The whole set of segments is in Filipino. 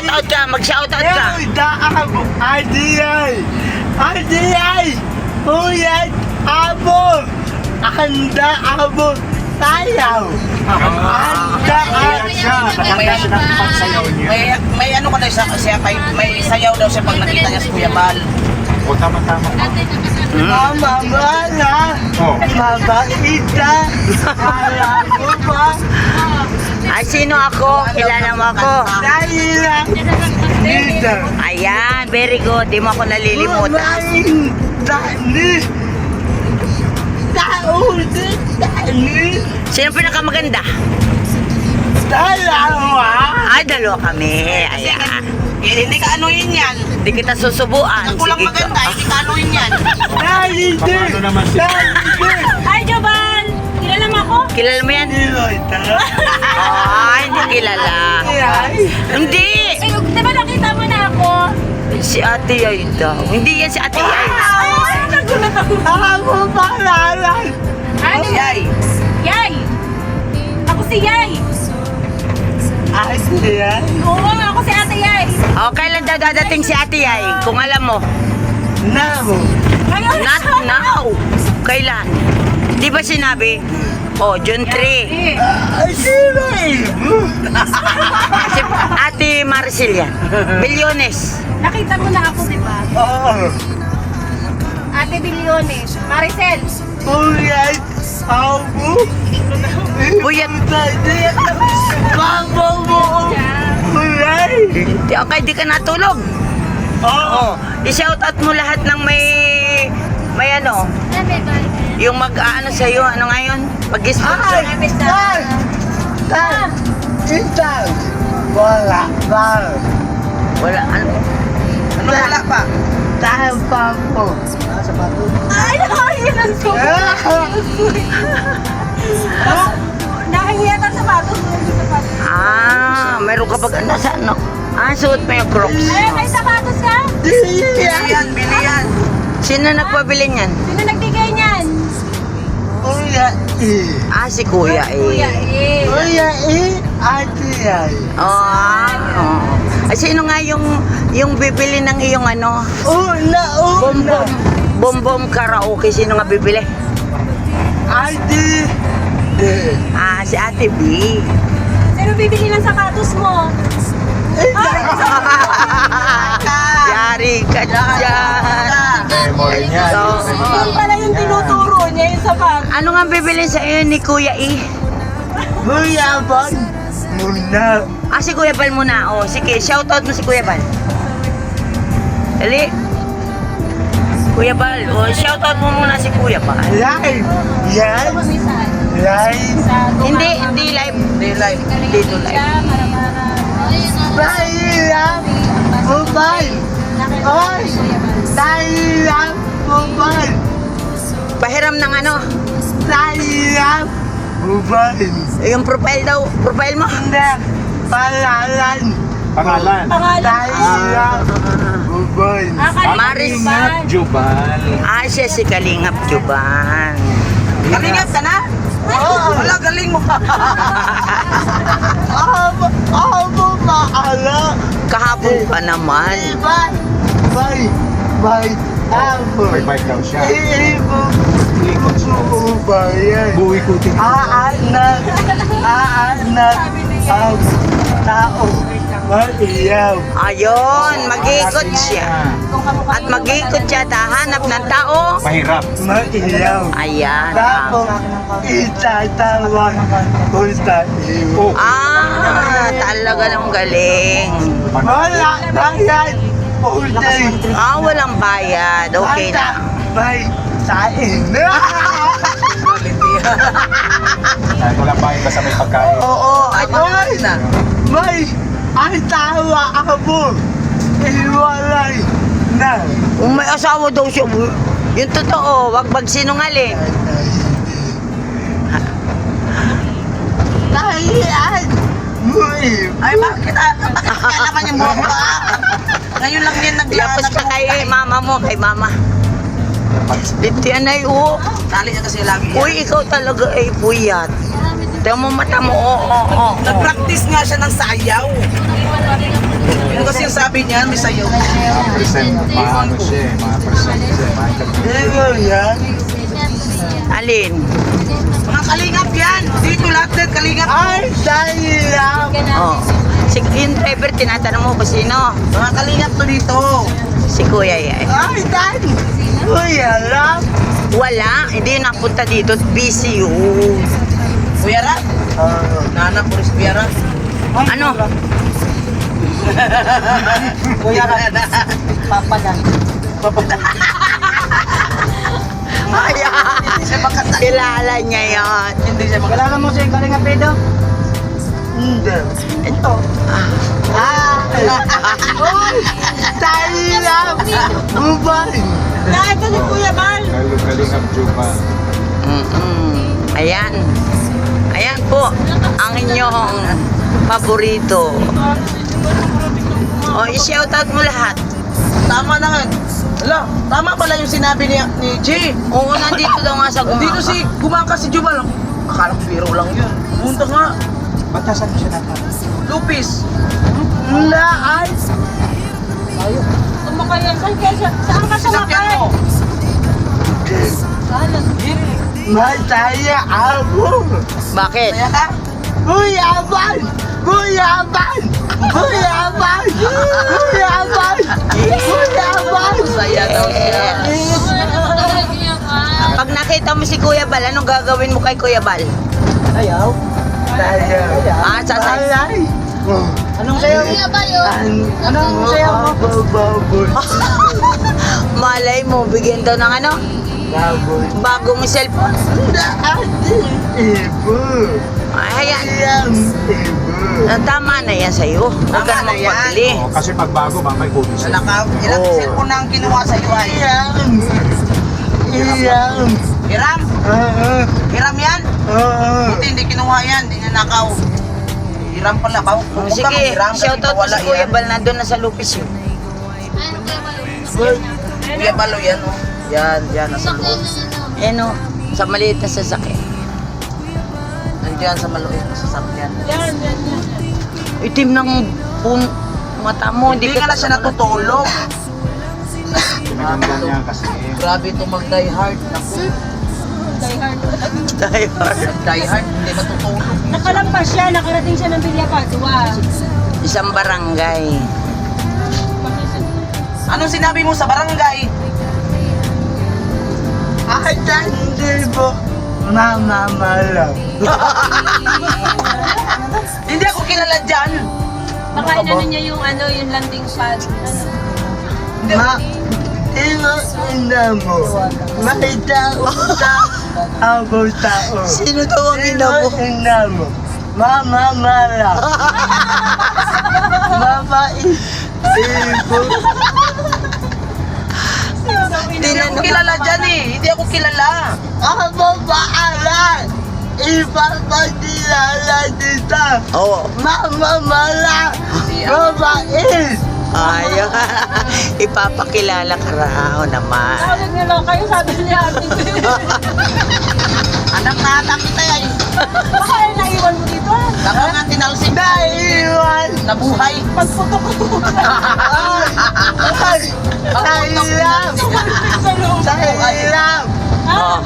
Mag-shoutout ka, mag-shoutout ka. Adiyay! Uyat! Abo! Handa abo! Sayaw! Handa Maganda siya ng pagsayaw niya. May ano ka daw siya, may sayaw daw siya pag nakita niya si Kuya Bal. O, tama-tama. Mama Bala! Oh. Mabaita! Alam mo ba? Ay, sino ako? Kilala mo ako? Dahil lang dito! Ayan, very good. Di mo ako nalilimutan. Umain! Dali! Tauli! Dali! Sino pinakamaganda? Dalawa! Ay, dalawa kami. Ayan. Hindi ka anuhin yan. Di kita susubuan. Ang kulang Sige ka. maganda, hindi ka anuhin yan. Dali! Ano naman siya? Hi, Jovan! Kilala mo ako? Kilala mo yan? Ay, hindi kilala. Hindi! Eh, di ba nakita mo na ako? Si Ate Yay daw. Hindi yan si Ate Yay. Ay, nagulat ako. Ako palalan! Ano? Yay. Yay! Ako si Yay! Ay, siya? Oo, ako si Ate Yay! O, kailan daw dadating si Ate Yay? Kung alam mo. Namo! Ngayon! Not now. Kailan? Di ba sinabi? Oh, June 3. Ay, sino ibo? Si Ate Maricel yan. Bilyones. Nakita mo na ako, di ba? Oo! Ate Bilyones. Maricel. Uyay! Abo! Buyat. Babo mo! Uyay! Okay, di ka natulog. Oo! Oh, i-shoutout mo lahat ng may ano, yung mag-ano sa'yo, ano ngayon? Mag-sponsor. Ay! Tay! Tay! Tintang! Wala pa! Wala, ano? Ano wala pa? Tayo pa po! Ay, nakahiyan ang Nakahiyan ang sapatos. Ah, meron ka pag ano sa ano? Ah, suot mo yung Crocs. Ay, may sapatos ka? Bili yan, bili yan. Sino nagpabili niyan? Sino nagbigay niyan? Uyay! Ah, si Kuya Kuya, eh. eh. Uyay! Ate ay! Oh. Ay, sino nga yung bibili ng iyong ano? Una! Bombom. Bombom karaoke. Sino nga bibili? Ate! Ah, si Ate B. Sino bibili ng sapatos mo? Yari ka dyan. Memory niya. So, Yun pala yung tinuturo niya yung sapatos. ano nga bibili sa iyo ni Kuya E? Buyabon! Muna! Ah, si Kuya Bal muna. Oh, sige, shoutout mo si Kuya Bal. Dali. Kuya Bal. Oh, shoutout mo muna si Kuya Bal. Live! Yan! Live! Hindi live. Hindi live. Dito live. Tahilang! Mobile! Oy! Tahilang! Mobile! Pahiram ng ano? Tahilang! Mobile! Yung profile daw. Profile mo? Hindi! Palalan! Pangalan. Pangalan. Tahilang! Mobile! Maris. Jubal. Ah, siya si Kalingap Juban. Kalingap ka na? Oo! Wala, galing mo. Abo maala! Kahapon pa naman. Bye! Bye! Abo! May bike daw siya. Iibo! Ibo ba yan? Buwi ko din. Aanak! Aanak! Ang tao! Maiyaw! Ayun, mag-iikot siya. At mag-iikot siya, hanap ng tao. Mahirap. Maiyaw! Ayan. Tapos itatawag ko sa iyo. Ah, talaga ng galing. Wala na yan! Uling! Ah, walang bayad. Okay na. May sain! Ay, walang bahay basta may pagkain. Oo, at Ay! May ay tawa ako! Iwalay na! kung may asawa daw siya, yung totoo, wag magsinungaling. Tahiyan! Muim! Ay, bakit? Kaya naman yung buhok ko. Ngayon lang din Lapos ka kay mama mo, kay mama. Dito yan ay, Tali niya kasi lagi. Uy, ikaw talaga ay puyat. Tingnan mo mata mo. Oo. Nag-practice nga siya ng sayaw. Yun kasi yung sabi niya, may sayaw. Mga percent, maano siya eh. Mga percent siya. Mga Ito yan. Alin? Mga kalingap yan. Dito lahat din kalingap. Ay, sayang. Oh. Yung driver, tinatanong mo kung sino? Mga kalingap to dito. Si Kuya Yay. Ay, daddy. Kuya lang. Wala, hindi napunta dito. Busy yun. Kuya Ra. Nana, puris Kuya Ra. Ano? Kuya Ra. Papagan. Ayan. Siya makata. Kilala niya yun. Hindi siya makata. Kilala mo siya yung Kalinga Pedro? Hindi. Ito. Ah. Ay, sayang. Bubay. Ito ni Kuya Bal. Kalingap Jubal. Ayan. Ayan po, ang inyong paborito. O, i-shoutout mo lahat. Tama naman. Ala, tama pala yung sinabi ni Jay. Oo, nandito daw nga sa Dito si gumangka si Jubal. Akala ko biro lang yun. Punta nga. Batasan siya na pa. Lupis. Laay. Sumakay yan. Saan ka Sinakyan sumakay? mo. Masaya ako. Bakit? Kaya ka? Kuya Bal. Kuya Bal. Kuya Bal. Kuya Bal. Kuya Bal. Saya daw siya. Pag nakita mo si Kuya Bal, anong gagawin mo kay Kuya Bal? Sayang. Ah, sasay. Alay. Anong sayo? Anong sayaw mo? Baboy. Malay mo, bigyan daw ng ano? Baboy. Bagong cellphone. Ibo. Ay, ayan. Siyang ibo. Tama na yan sa'yo. Huwag ka Tama na na yan. magpabili. Oh, kasi pagbago, mamay kunin siya. Nakaw. Ilang Oo. cellphone na ang kinuha sa iyo ay? Siyang. Siyang. Hiram? Hiram yan? Buti hindi kinuha yan. Hindi niya nakaw. Hiram pala. Oh, Kung sige, hiram, kasi shoutout mo wala si Kuya yan. Bal, nandun na sa Lupis yun. Kuya Balo yan oh. Yan, yan. Nasa loob. Eh no, sa maliit na sasakyan. Nandiyan sa maluit na sasakyan. Yan. Itim ng mata mo, Hindi hindi nga na siya natutulog. Pinaganda niya kasi. Grabe ito mag-die hard. Naku, Die hard. die hard. Hindi matutulog. Nakalampas siya. Nakarating siya ng Villapadua. Isang barangay. Anong sinabi mo sa barangay? Ay, hindi po. Mama malam. Hindi ako kilala dyan. Baka inano niya yung yung landing pad. Hindi Ma, ina mo. May tao sa abang tao. Sino daw ang ina mo? Ina mo. Mama malam. Mama ibo. Hindi ako kilala dyan eh. Hindi ako kilala. Ako baalan. Ipapakilala dito. Oo. Mama malam. Mama is. Ayaw. Ipapakilala ka raw naman. Tawag niya lang kayo. Sabi niya. Anak na ata kita eh. Baka naiwan mo dito. Baka nga tinalsik. Naiwan. Nabuhay. Pagputok-putok. Ay. Sayang. Sa loob. Sayang. Oh.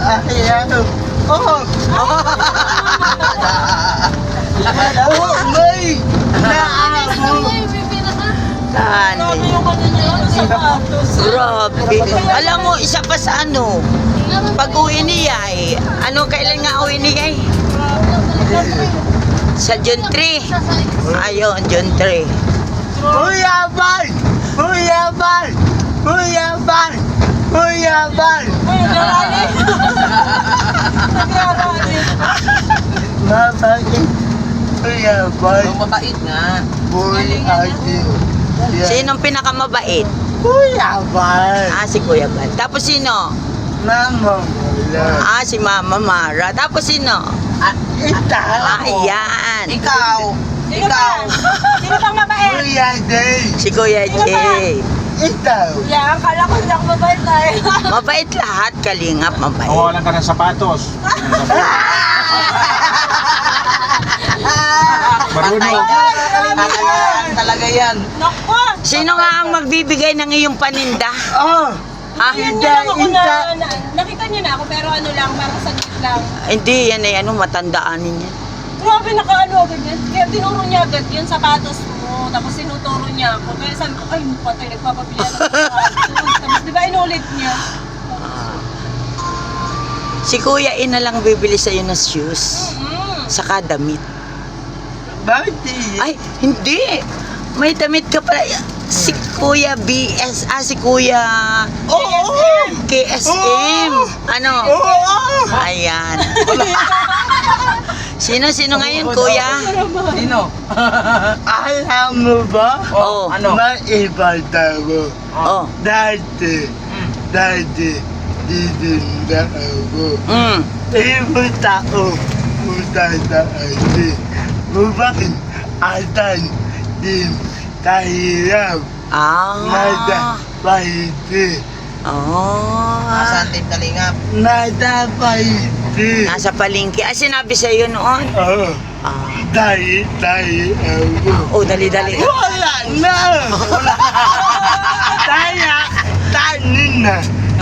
Ayaw. Oh. Oh, may. Naamo. Tani. Grabe yung kanina yun. Sapatos. Grabe. Alam mo, isa pa sa ano, pag uwi niya eh, ano, kailan nga uwi niya eh? Sa June 3. Ayun, June 3. Kuya Bal. Kuya Bal. Kuya Bal. Kuya Bal. Ay, narali. Nagrarali. Mabait. Kuya Bal. Ang mabait nga. Boy Ate. Sinong pinakamabait? Kuya Bal. Ah, si Kuya Bal. Tapos sino? Mama Mala. Ah, si Mama Mara. Tapos sino? Ita. Ah, yan. Ikaw. Sino Ikaw. ba? Sino bang mabait? Kuya Day. Si Kuya Jay. Ikaw. Yan, kala ko hindi ako mabait ay. Mabait lahat, kalingap, mabait. Nawalan ka ng sapatos. Marunong. Talaga yan. Naku! Sino nga ang magbibigay ng iyong paninda? Oh, Ha? Yan lang ako nakita niyo na ako pero ano lang, parang saglit lang. Hindi, yan ay ano, matandaanin yan. Grabe, nakaano agad yan. Kaya tinuro niya agad yung sapatos mo. Tapos sinuturo niya ako. Kaya sabi ko, ay, patay, nagpapabili ako ng sapatos. Tapos di ba inulit niya? Si Kuya Ina lang bibili sa'yo ng shoes. Saka damit. bakit di? Ay, hindi. May damit ka pala. Si Kuya BS, si Kuya KSM. Ano? Ayan. Sino ngayon, Kuya? Sino? Alam mo ba? Oh. Ano? May iba tao. Oh. Dati, ditinda ako. Iba tao, punta sa atin. Bakit atan din kahirap? Nada Ah. paiti. Oh. Nasaan Team Kalingap? Nada paiti. Nasa palengke. Sinabi sa'yo noon? Oh, Ah. tayo ako. Oh, dali-dali. Wala na! Kaya, tanin na.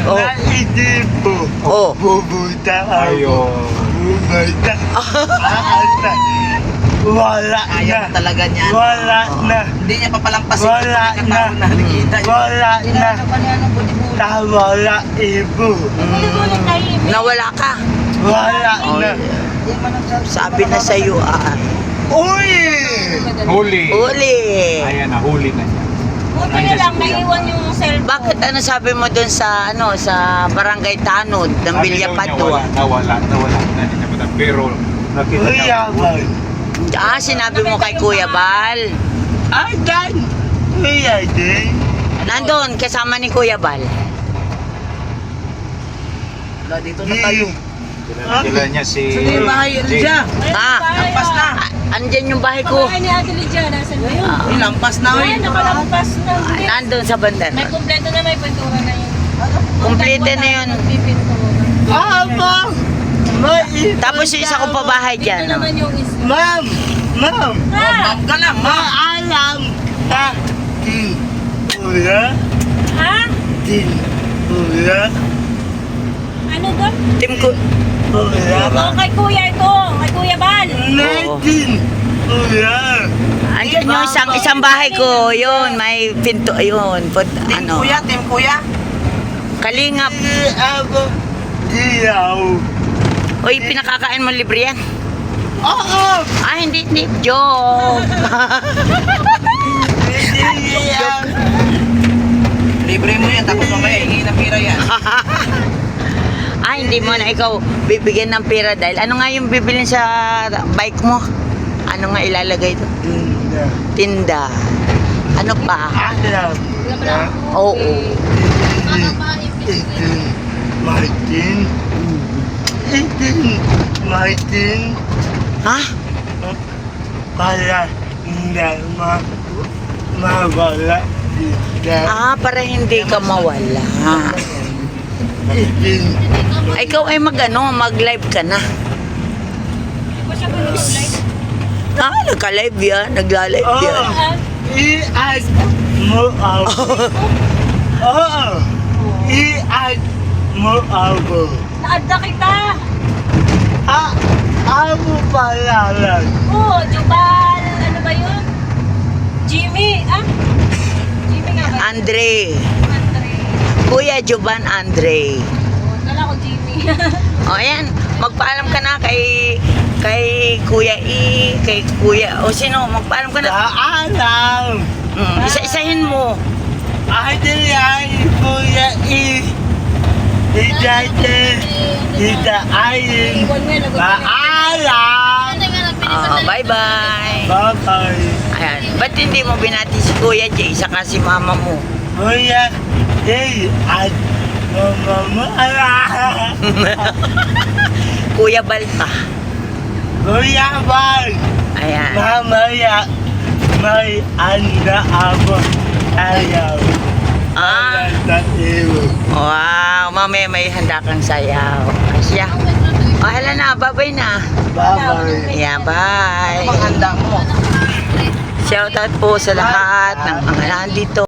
Oh. Naisip ko. Oh. Pupunta ako. Ayun. Pupunta. Aata. Wala Ayaw na. talaga niya. Wala na. Hindi niya papalampasin Wala yung na. tao na nakikita. Wala na. Wala ibo. Gulit-gulit tayo. Nawala ka. Wala na. Sabi na sa'yo, Uy! Huli. uli. Ayan, nahuli na niya. Buti na lang, naiwan yung cellphone. Bakit ano sabi mo doon sa sa Barangay Tanod ng Sabi Villa daw niya, Pato? nawala na niya pa. Pero nakita Uy, niya. yaman. Sinabi mo kay Kuya Bal. Ay, dan. Uy, ate. Nandun, kasama ni Kuya Bal. Wala, dito na tayo. Kilala niya si Sige, bahay Jay. Lydia. Lampas na. Andyan yung bahay ko. Bahay ni Ate Lydia, nasan ba yun? Uy, lampas na. Ay, nakalampas na. Nandun sa bandar. May kumpleto na, may pintura na yun. Kumplete na yun. Nagpipintura. Aba! May Tapos yung isa kong pabahay Dito dyan. naman yung isa. Ma'am! Ma'am! Ha? Ma'am ka lang, ma. Maalam ka din kuya? Ha? Din kuya? Ano ba? Team ko. Kuya? Oo, kay Kuya ito. Kay Kuya Bal. Natin kuya! Andyan yung isang bahay ko. Yun, may pinto. Yun. Team Ano? Kuya, Team Kuya. Kalingap. Di ako diyaw. Uy, pinakakain mo libre yan. Oo! Hindi. Joke. Hindi diyaw. Libre mo yan, tapos mamaya hingi ng pira yan. Hindi mo na ikaw bibigyan ng pera dahil ano nga yung bibilin sa bike mo? Ano nga ilalagay doon? Tinda. Tinda. Ano pa? Alam na. Oo. Itin Martin. Itin Martin. Ha? Para hindi mawala sila. Para hindi ka mawala. Itin. Ikaw ay mag-live ka na. Hindi ko siya gulo-live. Nagka-live yan. Nagla-live yan. I-add mo ako. Oo. I-add mo ako. Naadda kita. Ako pala lang. Oo, Jubal. Ano ba yun? Jimmy. Jimmy nga ba? Andre. Andre. Kuya Juban Andre. Kala ko Jimmy. Ayan. Magpaalam ka na kay Kuya E, kay Kuya, sino, magpaalam ka na. Paalam. Isa-isahin mo. Ate yan, Kuya E. Tita Ayin. Paalam. Bye-bye. Bye-bye. Ayan. Ba't hindi mo binati si Kuya Jay saka si mama mo? Kuya E at mama mo. Kuya Balta. Kuya Bal. Ayan. Mamaya may anda ako. Ayaw. Sa iyo. Wow. Mamaya may handa kang sayaw. Asya. Hala na, bye-bye na. Bye-bye. Yeah, bye. Ano bang handa mo? Shoutout po sa lahat ng mga nandito.